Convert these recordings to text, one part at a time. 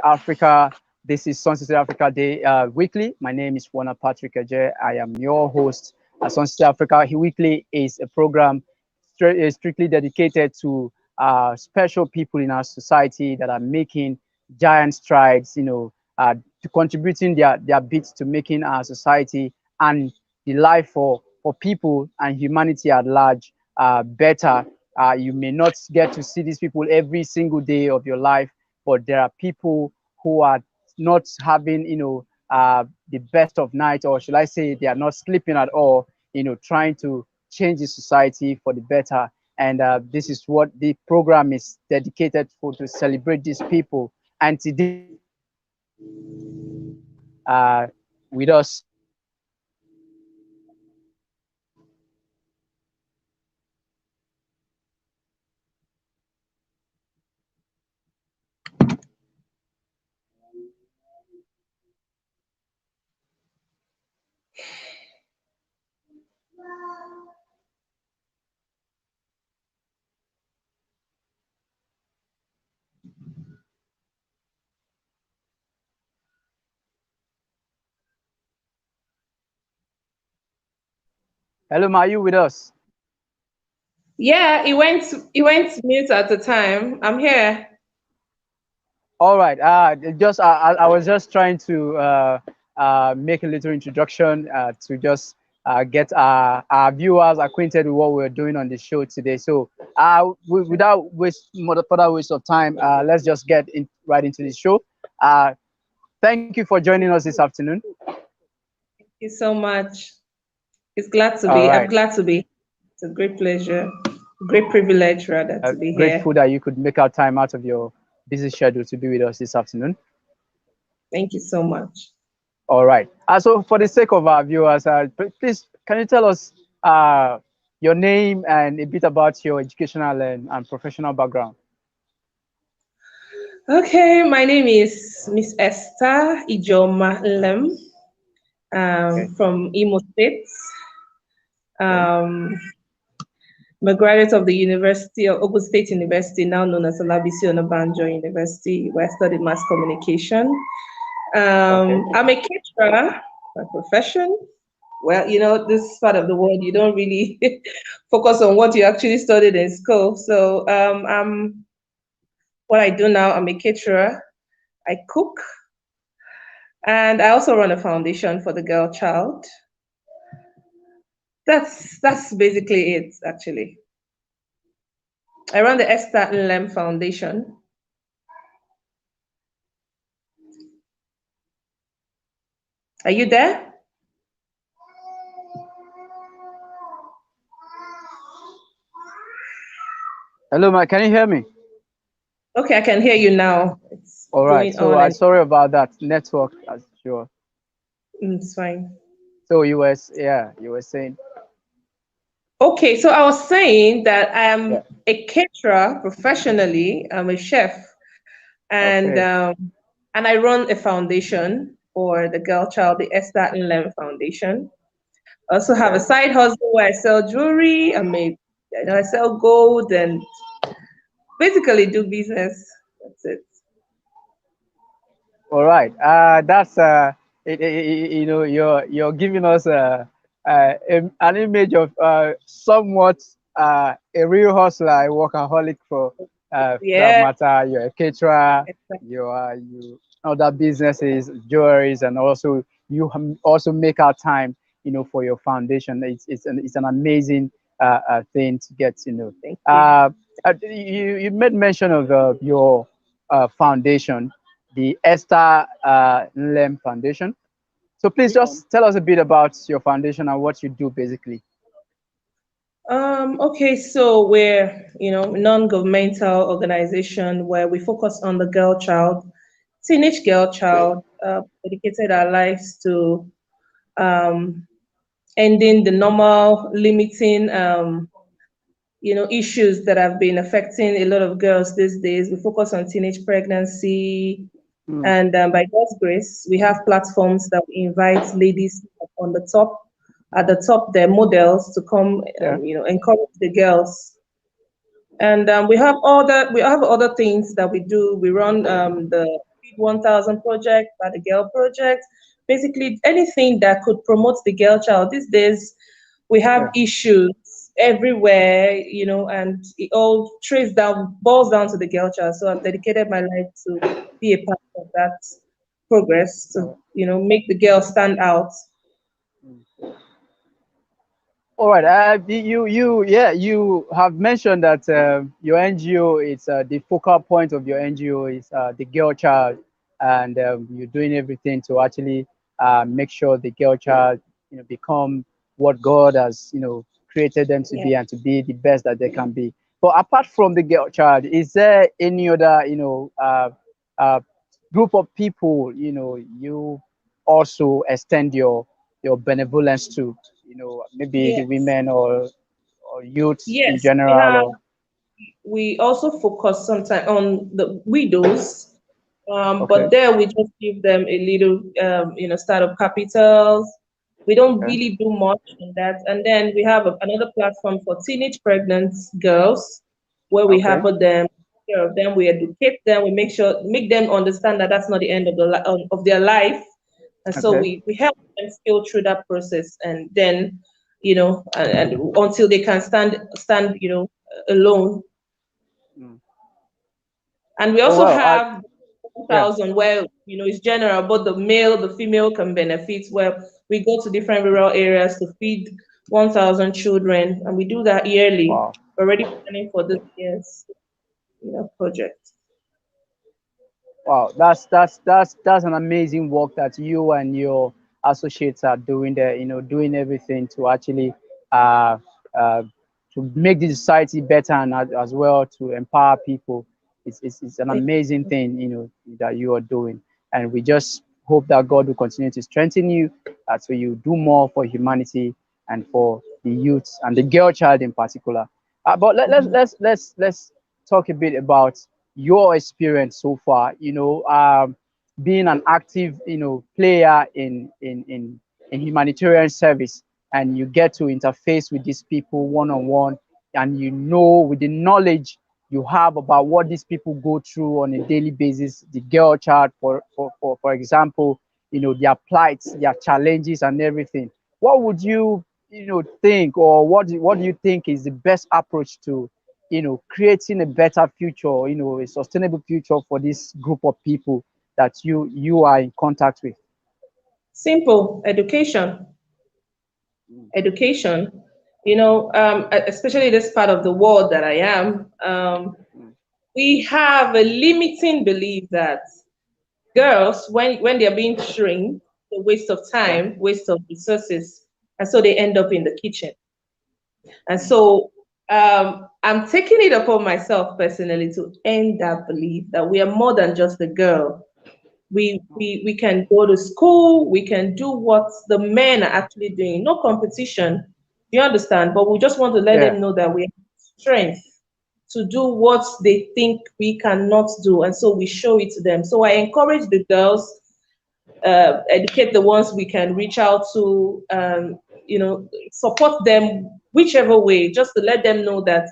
Africa. This is Sunset Africa Day Weekly. My name is Wana Patrick Ajay. I am your host at Sunset Africa Weekly. Is a program strictly dedicated to special people in our society that are making giant strides, to contributing their bits to making our society and the life for people and humanity at large better. You may not get to see these people every single day of your life, but there are people who are not having, the best of night, or should I say, they are not sleeping at all, trying to change the society for the better. And this is what the program is dedicated for, to celebrate these people. And today, with us. Hello, Ma, are you with us? Yeah, it went mute at the time. I'm here. All right. I was just trying to make a little introduction to just get our viewers acquainted with what we're doing on the show today. So, without further waste of time, let's just get right into the show. Thank you for joining us this afternoon. Thank you so much. It's glad to All be. I'm right. glad to be. It's a great pleasure, great privilege rather to be here. Grateful that you could make out time out of your busy schedule to be with us this afternoon. Thank you so much. All right. So, for the sake of our viewers, please can you tell us your name and a bit about your educational and professional background? Okay, my name is Ms Esther Nlem, Okay. from Imo State. Okay. I'm a graduate of the University of Ogun State University, now known as Olabisi Onabanjo University, where I studied mass communication. Okay. I'm a caterer by profession. Well, this part of the world, you don't really focus on what you actually studied in school. So what I do now, I'm a caterer. I cook, and I also run a foundation for the girl child. That's basically it, actually. I run the Esther Nlem Foundation. Are you there? Hello, Ma. Can you hear me? Okay, I can hear you now. It's All right. going So, on I and sorry about that network. As sure. it's fine. So you were saying. Okay, so I was saying that I Yeah. am a caterer professionally. I'm a chef, and Okay. um, and I run a foundation for the girl child, the Esther Nlem Foundation. I also have a Okay. side hustle where I sell jewelry. I sell gold and basically do business. That's it. All right. That's you're giving us an image of somewhat a real hustler, a workaholic for that Yeah. matter. You're a caterer. Exactly. You other businesses, jewelries, and also also make out time, for your foundation. It's an amazing thing to get. Thank you. You made mention of your foundation, the Esther Nlem Foundation. So please just tell us a bit about your foundation and what you do basically. Okay, so we're, non-governmental organization where we focus on the girl child, teenage girl child, dedicated our lives to um, ending the normal limiting, issues that have been affecting a lot of girls these days. We focus on teenage pregnancy, Mm, and by God's grace, we have platforms that we invite ladies on the top, at the top, their models to come, yeah. encourage the girls. And we have other things that we do. We run the Feed 1000 project, by the Girl project. Basically, anything that could promote the girl child. These days, we have issues everywhere, you know, and it all boils down to the girl child. So I've dedicated my life to be a part of that progress, to, you know, make the girl stand out. All right. You have mentioned that your NGO is the focal point of your NGO is the girl child, and you're doing everything to actually make sure the girl child, you know, become what God has, you know, created them to be, and to be the best that they can be. But apart from the girl child, is there any other, you know, group of people, you know, you also extend your benevolence to? You know, maybe the Yes. women or youth in Yes, general, or we also focus sometimes on the widows, okay, but there we just give them a little, you know, startup capitals. We don't okay, really do much in that. And then we have another platform for teenage pregnant girls, where we okay, have them, take care of them, we educate them, we make them understand that that's not the end of of their life, and so okay. we help them scale through that process, and then, you know, and until they can stand, you know, alone. Mm. And we Oh also well, have yeah, 1,000 where, you know, it's general, both the male, the female can benefit, where we go to different rural areas to feed 1,000 children, and we do that yearly. wow. We're already planning for this year's, you know, project. Wow, that's an amazing work that you and your associates are doing there. You know, doing everything to actually uh, uh, to make the society better, and as well to empower people. It's an amazing thing, you know, that you are doing, and we just hope that God will continue to strengthen you, so you do more for humanity and for the youth and the girl child in particular. But let's talk a bit about your experience so far, you know, being an active, you know, player in humanitarian service, and you get to interface with these people one on one, and you know, with the knowledge you have about what these people go through on a daily basis, the girl child, for example, you know, their plights, their challenges, and everything. What would you, you know, think, or what do you think is the best approach to, you know, creating a better future, you know, a sustainable future for this group of people that you are in contact with? Simple education. Education. You know, especially this part of the world that I am, we have a limiting belief that girls, when they're being trained, a waste of Yeah. time, waste of resources, and so they end up in the kitchen. And so I'm taking it upon myself personally to end that belief that we are more than just a girl. We can go to school, we can do what the men are actually doing. No competition, you understand? But we just want to let Yeah. them know that we have strength to do what they think we cannot do. And so we show it to them. So I encourage the girls, educate the ones we can reach out to, you know, support them whichever way, just to let them know that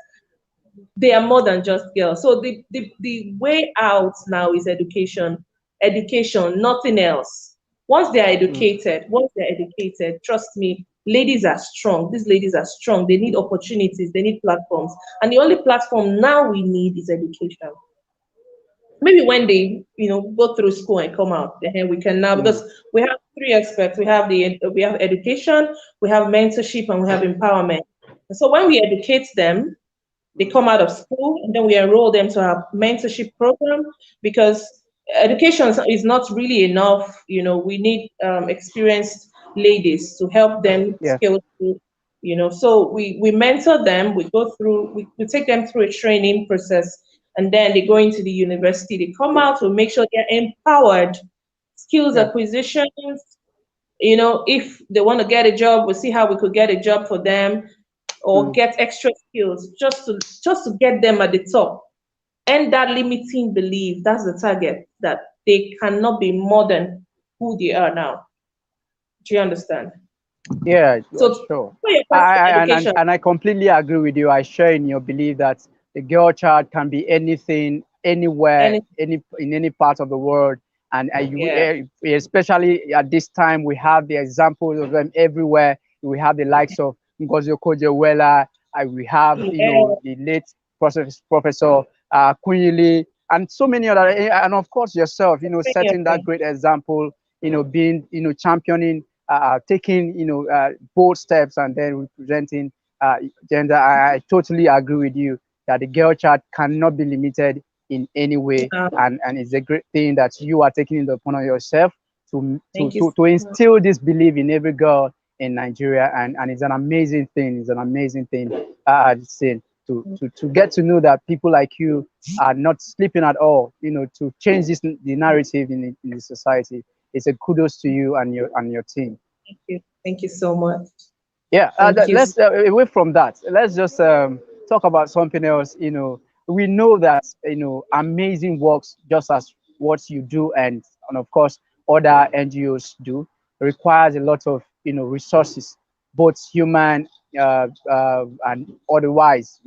they are more than just girls. So the way out now is education, education, nothing else. Mm. Once they're educated, trust me, ladies are strong. These ladies are strong. They need opportunities, they need platforms. And the only platform now we need is education. Maybe when they, you know, go through school and come out, then we can now, because Mm. we have three aspects. We have education, we have mentorship, and we have empowerment. And so when we educate them, they Mm. come out of school, and then we enroll them to our mentorship program, because education is not really enough. You know, we need experienced ladies to help them Yeah. scale through. You know, so we mentor them. We take them through a training process, and then they go into the university. They come out to make sure they're empowered, skills Yeah. acquisitions. You know, if they want to get a job, we'll see how we could get a job for them, or Mm. get extra skills, just to get them at the top. And that limiting belief, that's the target, that they cannot be more than who they are now. Do you understand? Yeah, So sure. for your I, question, I education. and I completely agree with you. I share in your belief that the girl child can be anything, anywhere, And in any part of the world. And yeah, especially at this time, we have the examples of them everywhere. We have the likes of Ngozi Okonjo-Iweala. We have, yeah, the late Professor Queen, and so many other, and of course yourself, many of setting that them. great example, being, championing, taking, bold steps, and then representing gender. I totally agree with you that the girl child cannot be limited in any way, and it's a great thing that you are taking it upon yourself Thank you so to much. instill this belief in every girl in Nigeria, and it's an amazing thing. It's an amazing thing. Saying to get to know that people like you are not sleeping at all. To change the narrative in the society. It's a kudos to you and your team. Thank you. Thank you so much. Yeah, Thank you. let's away from that. Let's just talk about something else. We know that amazing works, just as what you do, and of course other NGOs do, requires a lot of resources, both human and otherwise,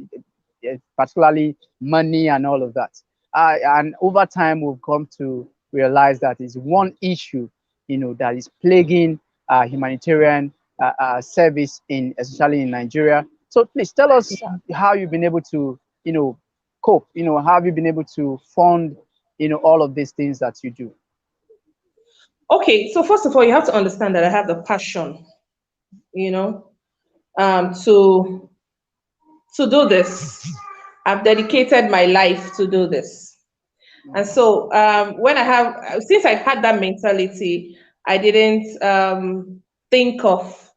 particularly money and all of that. And over time, we've come to realize that is one issue, that is plaguing humanitarian service especially in Nigeria. So please tell us how you've been able to, cope. How have you been able to fund, all of these things that you do? Okay, so first of all, you have to understand that I have the passion, you know, um, to to do this. I've dedicated my life to do this. And so when since I had that mentality, I didn't think of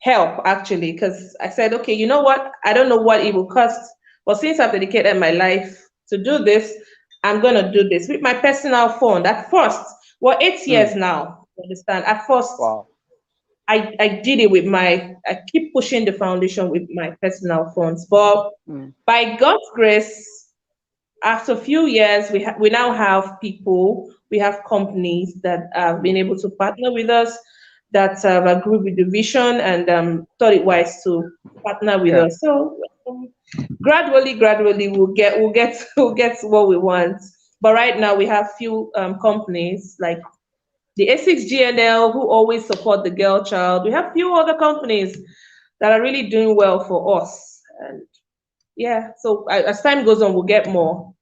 help actually, because I said, okay, you know what? I don't know what it will cost, but since I've dedicated my life to do this, I'm going to do this with my personal fund. At first, well, 8 years Mm. now, you understand? At first, Wow. I did it with I keep pushing the foundation with my personal funds. But Mm. by God's grace, after a few years, we now have people, we have companies that have been able to partner with us, that have agreed with the vision and thought it wise to partner with Yeah. us. So gradually, we'll get what we want. But right now, we have few companies like the A6GNL who always support the girl child. We have few other companies that are really doing well for us. And yeah, so as time goes on, we'll get more.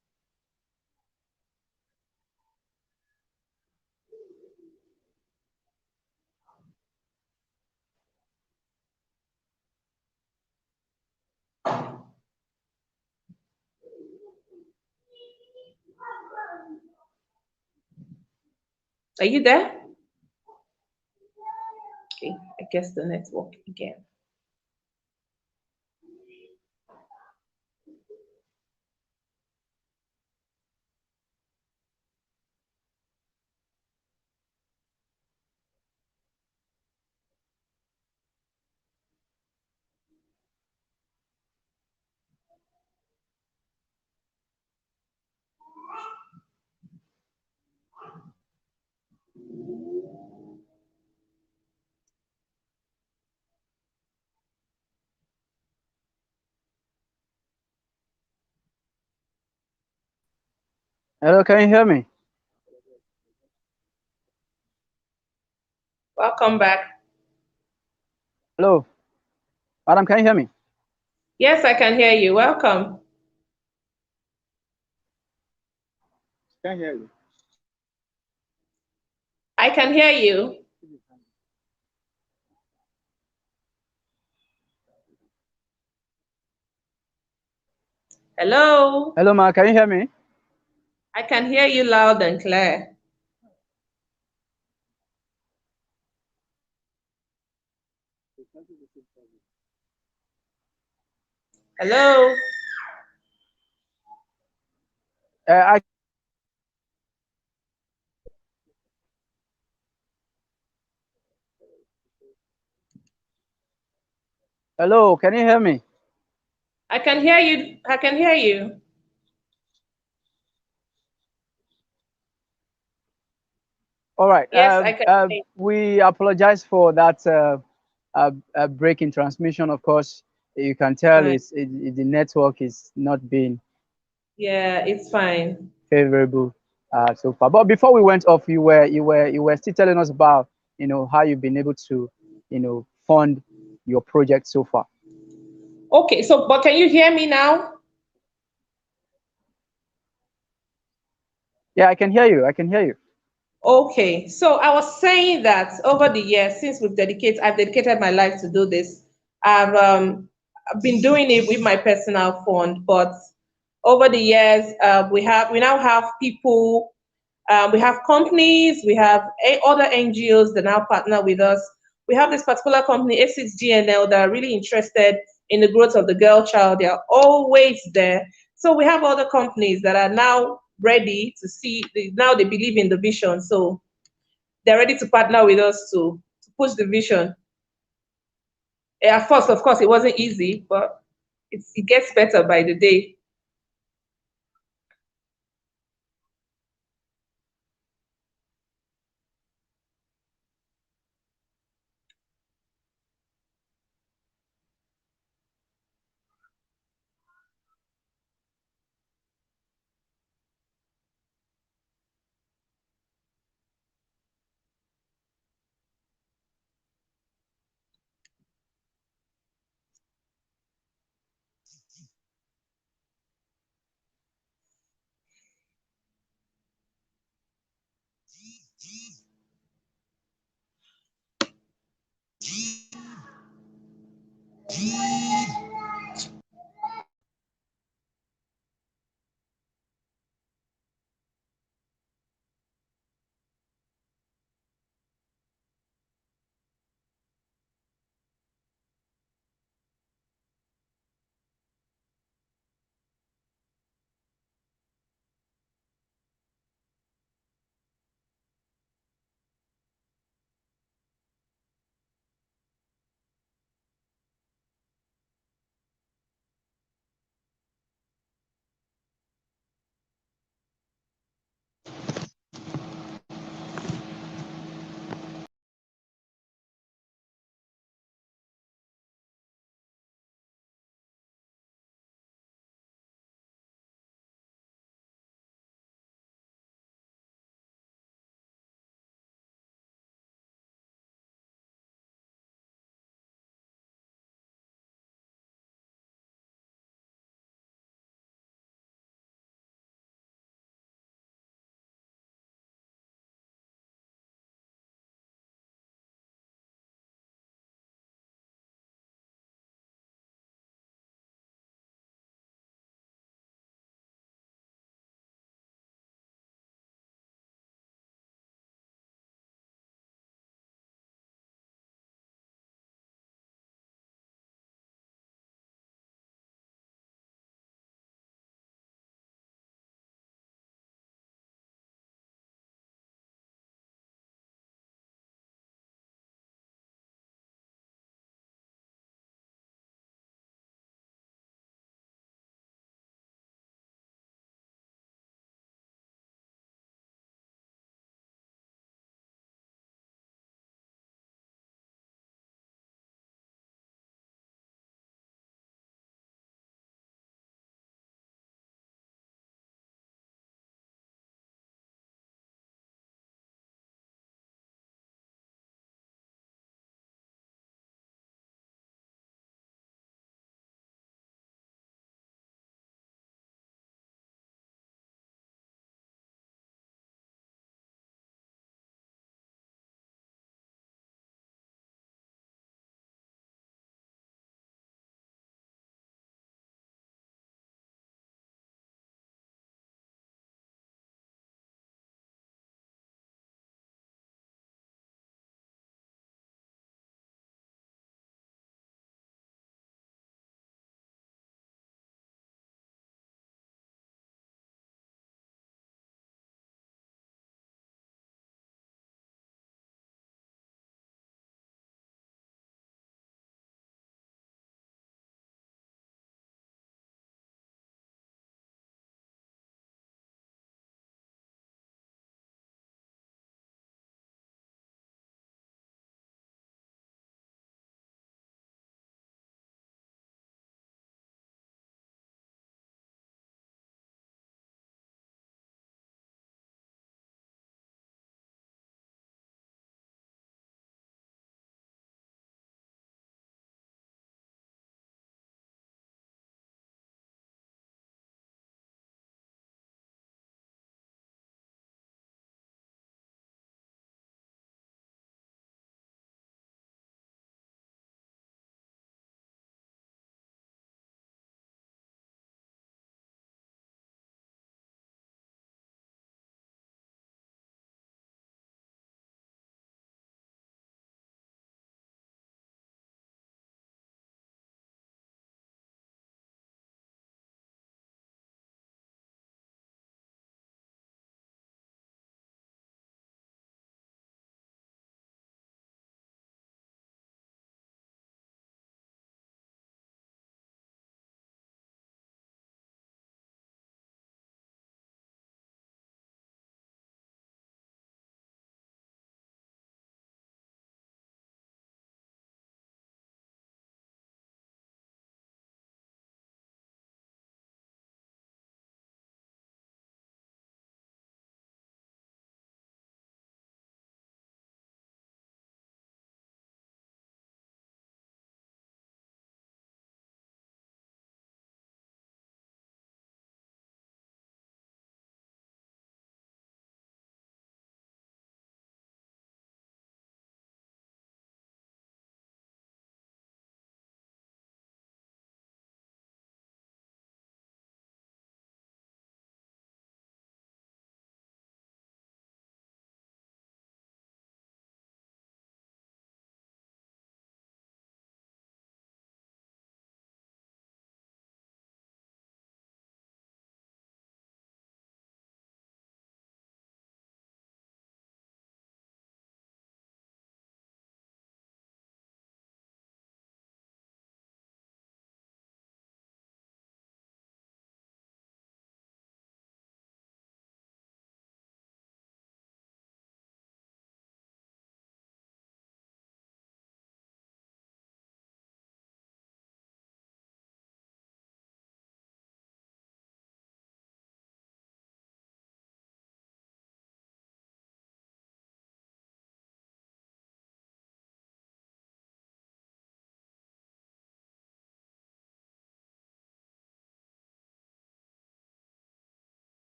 Are you there? Okay, I guess the network again. Hello, can you hear me? Welcome back. Hello, madam, can you hear me? Yes, I can hear you. Welcome. Can hear you. I can hear you. Hello. Hello, ma, can you hear me? I can hear you loud and clear. Hello. I Hello, can you hear me? I can hear you. I can hear you. All right. Yes, I can hear you. We apologize for that break in transmission. Of course, you can tell Fine. the network is not being Yeah, it's fine. Favorable so far. But before we went off, you were still telling us about how you've been able to fund your project so far. Okay, so but can you hear me now? Yeah, I can hear you. I can hear you. Okay, so I was saying that over the years, since I've dedicated my life to do this. I've been doing it with my personal fund, but over the years, we now have people, we have companies, we have other NGOs that now partner with us. We have this particular company, A6GNL, that are really interested in the growth of the girl child. They are always there. So we have other companies that are now ready to see, now they believe in the vision. So they're ready to partner with us to push the vision. At first, of course, it wasn't easy, but it gets better by the day.